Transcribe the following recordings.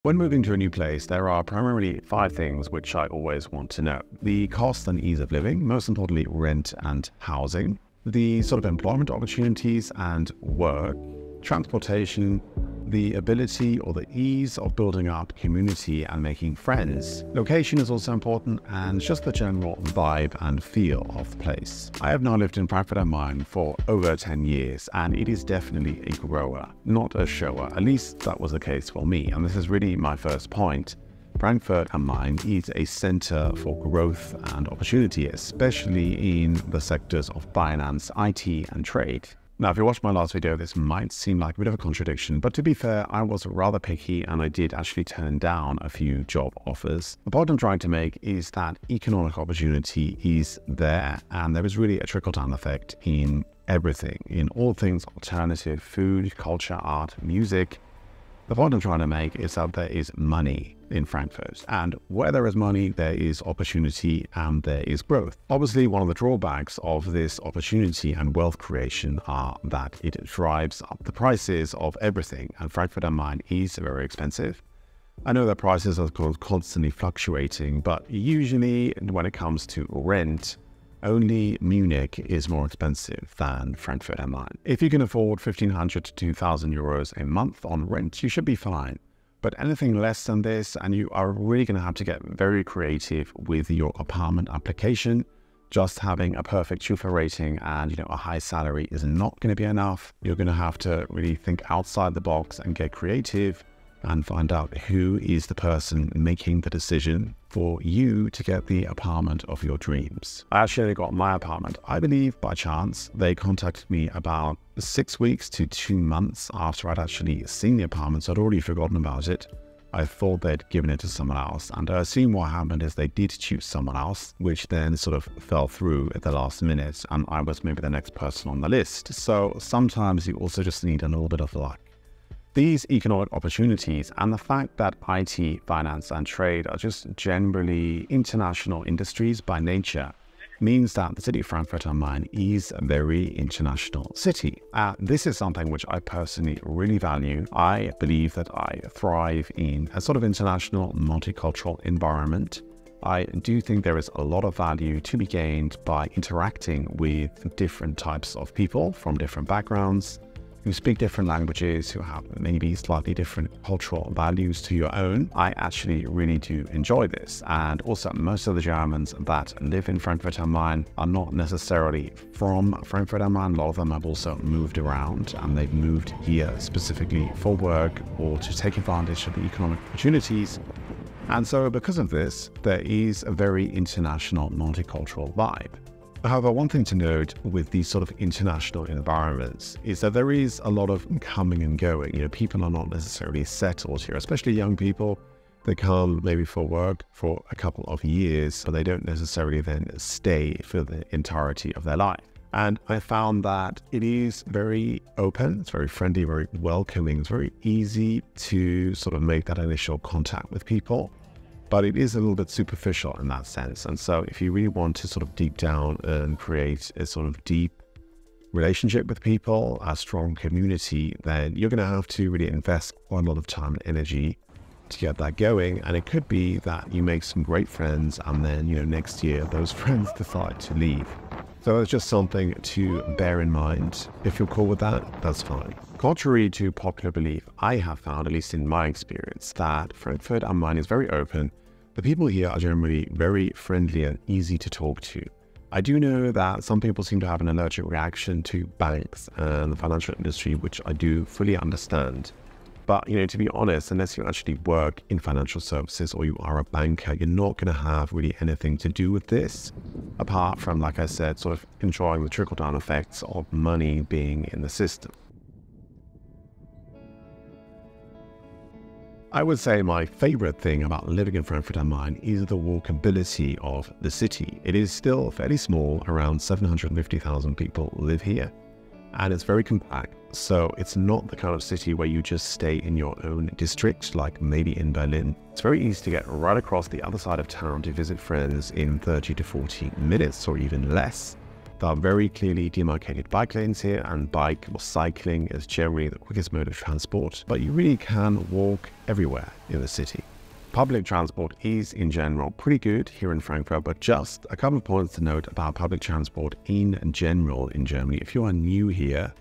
When moving to a new place, there are primarily 5 things which I always want to know. The cost and ease of living, most importantly rent and housing, the sort of employment opportunities and work, transportation, the ability or the ease of building up community and making friends. Location is also important, and just the general vibe and feel of the place. I have now lived in Frankfurt am Main for over 10 years, and it is definitely a grower, not a shower. At least that was the case for me, and this is really my first point. Frankfurt am Main is a center for growth and opportunity, especially in the sectors of finance, IT, and trade. Now, if you watched my last video, this might seem like a bit of a contradiction, but to be fair, I was rather picky and I did actually turn down a few job offers. The point I'm trying to make is that economic opportunity is there, and there is really a trickle-down effect in everything, in all things alternative, food, culture, art, music. The point I'm trying to make is that there is money in Frankfurt, and where there is money, there is opportunity and there is growth. Obviously, one of the drawbacks of this opportunity and wealth creation are that it drives up the prices of everything, and Frankfurt am Main is very expensive. I know that prices are constantly fluctuating, but usually when it comes to rent, only Munich is more expensive than Frankfurt am Main. If you can afford 1,500 to 2,000 euros a month on rent, you should be fine. But anything less than this, and you are really going to have to get very creative with your apartment application. Just having a perfect Schufa rating and a high salary is not going to be enough. You're going to have to really think outside the box and get creative and find out who is the person making the decision for you to get the apartment of your dreams. I actually got my apartment, I believe, by chance. They contacted me about 6 weeks to 2 months after I'd actually seen the apartment, so I'd already forgotten about it. I thought they'd given it to someone else, and I assume what happened is they did choose someone else, which then sort of fell through at the last minute, and I was maybe the next person on the list. So sometimes you also just need a little bit of luck. These economic opportunities and the fact that IT, finance, and trade are just generally international industries by nature means that the city of Frankfurt am Main is a very international city. This is something which I personally really value. I believe that I thrive in a sort of international, multicultural environment. I do think there is a lot of value to be gained by interacting with different types of people from different backgrounds, who speak different languages, who have maybe slightly different cultural values to your own. I actually really do enjoy this. And also, most of the Germans that live in Frankfurt am Main are not necessarily from Frankfurt am Main. A lot of them have also moved around, and they've moved here specifically for work or to take advantage of the economic opportunities. And so because of this, there is a very international, multicultural vibe. However, one thing to note with these sort of international environments is that there is a lot of coming and going. People are not necessarily settled here, especially young people. They come maybe for work for a couple of years, but they don't necessarily then stay for the entirety of their life. And I found that it is very open, it's very friendly, very welcoming, it's very easy to sort of make that initial contact with people. But it is a little bit superficial in that sense. And so if you really want to sort of deep down and create a sort of deep relationship with people, a strong community, then you're going to have to really invest quite a lot of time and energy to get that going. And it could be that you make some great friends, and then, next year those friends decide to leave. So it's just something to bear in mind. If you're cool with that, that's fine. Contrary to popular belief, I have found, at least in my experience, that Frankfurt am Main is very open. The people here are generally very friendly and easy to talk to. I do know that some people seem to have an allergic reaction to banks and the financial industry, which I do fully understand. But, to be honest, unless you actually work in financial services or you are a banker, you're not going to have really anything to do with this, apart from, like I said, sort of enjoying the trickle-down effects of money being in the system. I would say my favorite thing about living in Frankfurt am Main is the walkability of the city. It is still fairly small, around 750,000 people live here, and it's very compact. So it's not the kind of city where you just stay in your own district, like maybe in Berlin. It's very easy to get right across the other side of town to visit friends in 30 to 40 minutes or even less. There are very clearly demarcated bike lanes here, and bike or cycling is generally the quickest mode of transport, but you really can walk everywhere in the city. Public transport is in general pretty good here in Frankfurt, but just a couple of points to note about public transport in general in Germany. If you are new here,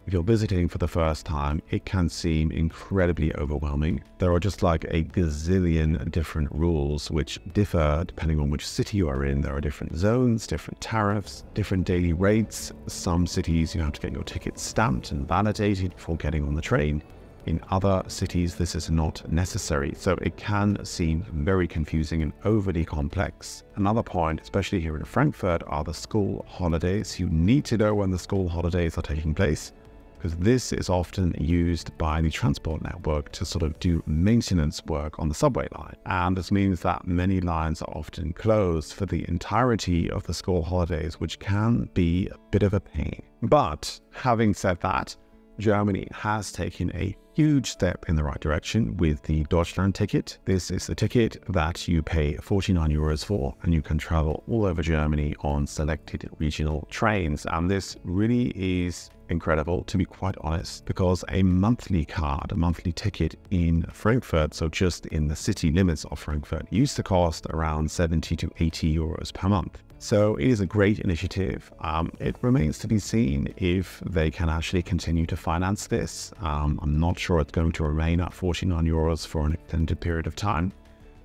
if you're visiting for the first time, it can seem incredibly overwhelming. There are just like a gazillion different rules which differ depending on which city you are in. There are different zones, different tariffs, different daily rates. Some cities you have to get your ticket stamped and validated before getting on the train. In other cities, this is not necessary, so it can seem very confusing and overly complex. Another point, especially here in Frankfurt, are the school holidays. You need to know when the school holidays are taking place, because this is often used by the transport network to sort of do maintenance work on the subway line. And this means that many lines are often closed for the entirety of the school holidays, which can be a bit of a pain. But having said that, Germany has taken a huge step in the right direction with the Deutschland ticket. This is the ticket that you pay 49 euros for, and you can travel all over Germany on selected regional trains. And this really is incredible, to be quite honest, because a monthly card, a monthly ticket in Frankfurt, so just in the city limits of Frankfurt, used to cost around 70 to 80 euros per month. So it is a great initiative. It remains to be seen if they can actually continue to finance this. I'm not sure it's going to remain at 49 euros for an extended period of time.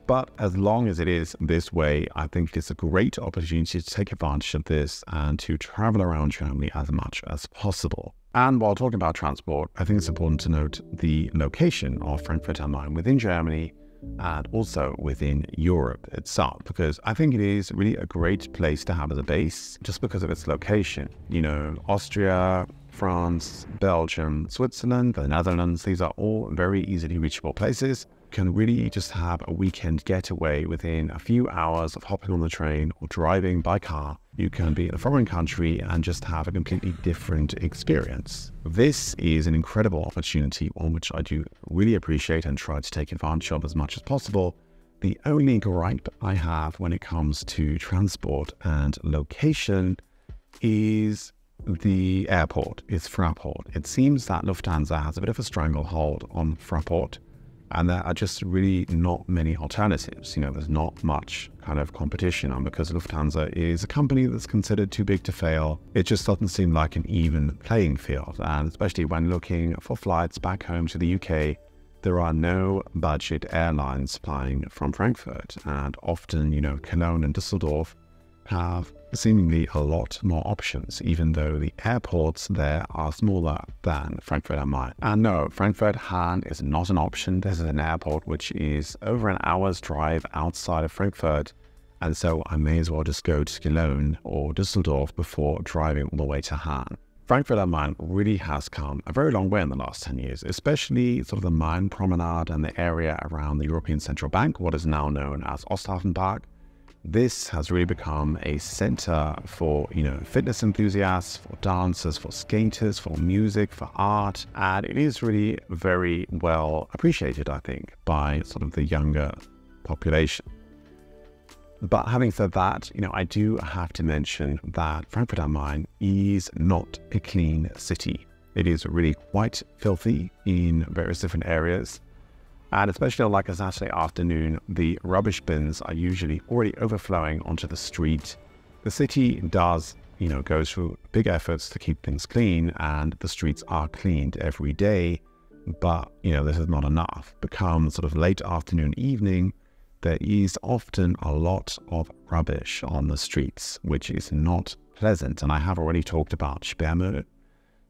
But as long as it is this way, I think it's a great opportunity to take advantage of this and to travel around Germany as much as possible. And while talking about transport, I think it's important to note the location of Frankfurt am Main within Germany and also within Europe itself, because I think it is really a great place to have as a base just because of its location. You know, Austria, France, Belgium, Switzerland, the Netherlands, these are all very easily reachable places. You can really just have a weekend getaway within a few hours of hopping on the train or driving by car. You can be in a foreign country and just have a completely different experience. This is an incredible opportunity, one which I do really appreciate and try to take advantage of as much as possible. The only gripe I have when it comes to transport and location is the airport, is Fraport. It seems that Lufthansa has a bit of a stranglehold on Fraport, and there are just really not many alternatives. You know, there's not much kind of competition, and because Lufthansa is a company that's considered too big to fail, it just doesn't seem like an even playing field. And especially when looking for flights back home to the UK, there are no budget airlines flying from Frankfurt, and often, you know, Cologne and Düsseldorf have seemingly a lot more options, even though the airports there are smaller than Frankfurt am Main. And no, Frankfurt Hahn is not an option. This is an airport which is over an hour's drive outside of Frankfurt, and so I may as well just go to Cologne or Düsseldorf before driving all the way to Hahn. Frankfurt am Main really has come a very long way in the last 10 years, especially sort of the Main Promenade and the area around the European Central Bank, what is now known as Osthaven Park. This has really become a center for, you know, fitness enthusiasts, for dancers, for skaters, for music, for art. And it is really very well appreciated, I think, by sort of the younger population. But having said that, you know, I do have to mention that Frankfurt am Main is not a clean city. It is really quite filthy in various different areas. And especially on like a Saturday afternoon, the rubbish bins are usually already overflowing onto the street. The city does, you know, go through big efforts to keep things clean, and the streets are cleaned every day. But, you know, this is not enough. Become sort of late afternoon, evening, there is often a lot of rubbish on the streets, which is not pleasant. And I have already talked about Sperrmüll,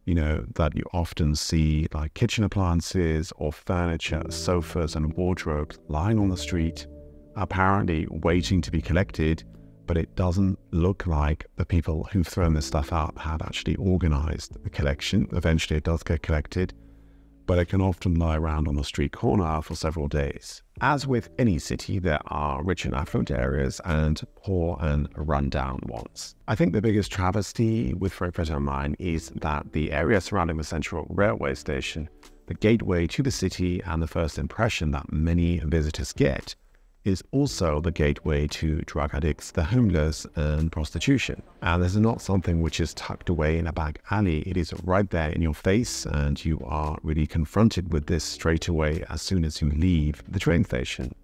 you know, that you often see like kitchen appliances or furniture, sofas and wardrobes lying on the street, apparently waiting to be collected, but it doesn't look like the people who've thrown this stuff out have actually organized the collection. Eventually it does get collected, but it can often lie around on the street corner for several days. As with any city, there are rich and affluent areas and poor and rundown ones. I think the biggest travesty with Frankfurt am Main is that the area surrounding the central railway station, the gateway to the city and the first impression that many visitors get, is also the gateway to drug addicts, the homeless, and prostitution. And this is not something which is tucked away in a back alley. It is right there in your face, and you are really confronted with this straight away as soon as you leave the train station.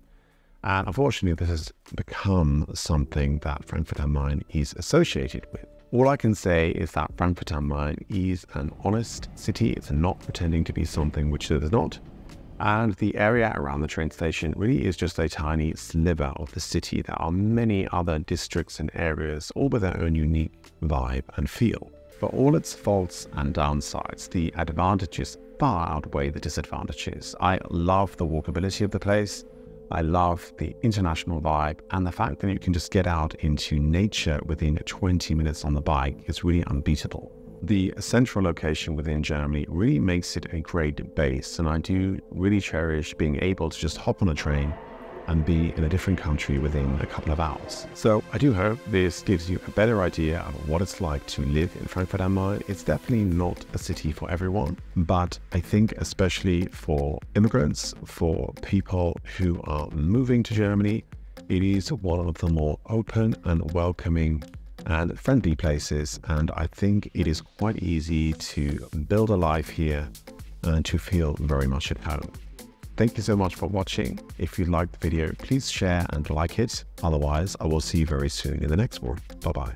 And unfortunately, this has become something that Frankfurt am Main is associated with. All I can say is that Frankfurt am Main is an honest city. It's not pretending to be something which it is not. And the area around the train station really is just a tiny sliver of the city. There are many other districts and areas, all with their own unique vibe and feel. For all its faults and downsides, the advantages far outweigh the disadvantages. I love the walkability of the place. I love the international vibe, and the fact that you can just get out into nature within 20 minutes on the bike is really unbeatable. The central location within Germany really makes it a great base, and I do really cherish being able to just hop on a train and be in a different country within a couple of hours. So I do hope this gives you a better idea of what it's like to live in Frankfurt am Main. It's definitely not a city for everyone, but I think especially for immigrants, for people who are moving to Germany, it is one of the more open and welcoming and friendly places, and I think it is quite easy to build a life here and to feel very much at home. Thank you so much for watching. If you liked the video, please share and like it. Otherwise, I will see you very soon in the next one. Bye-bye.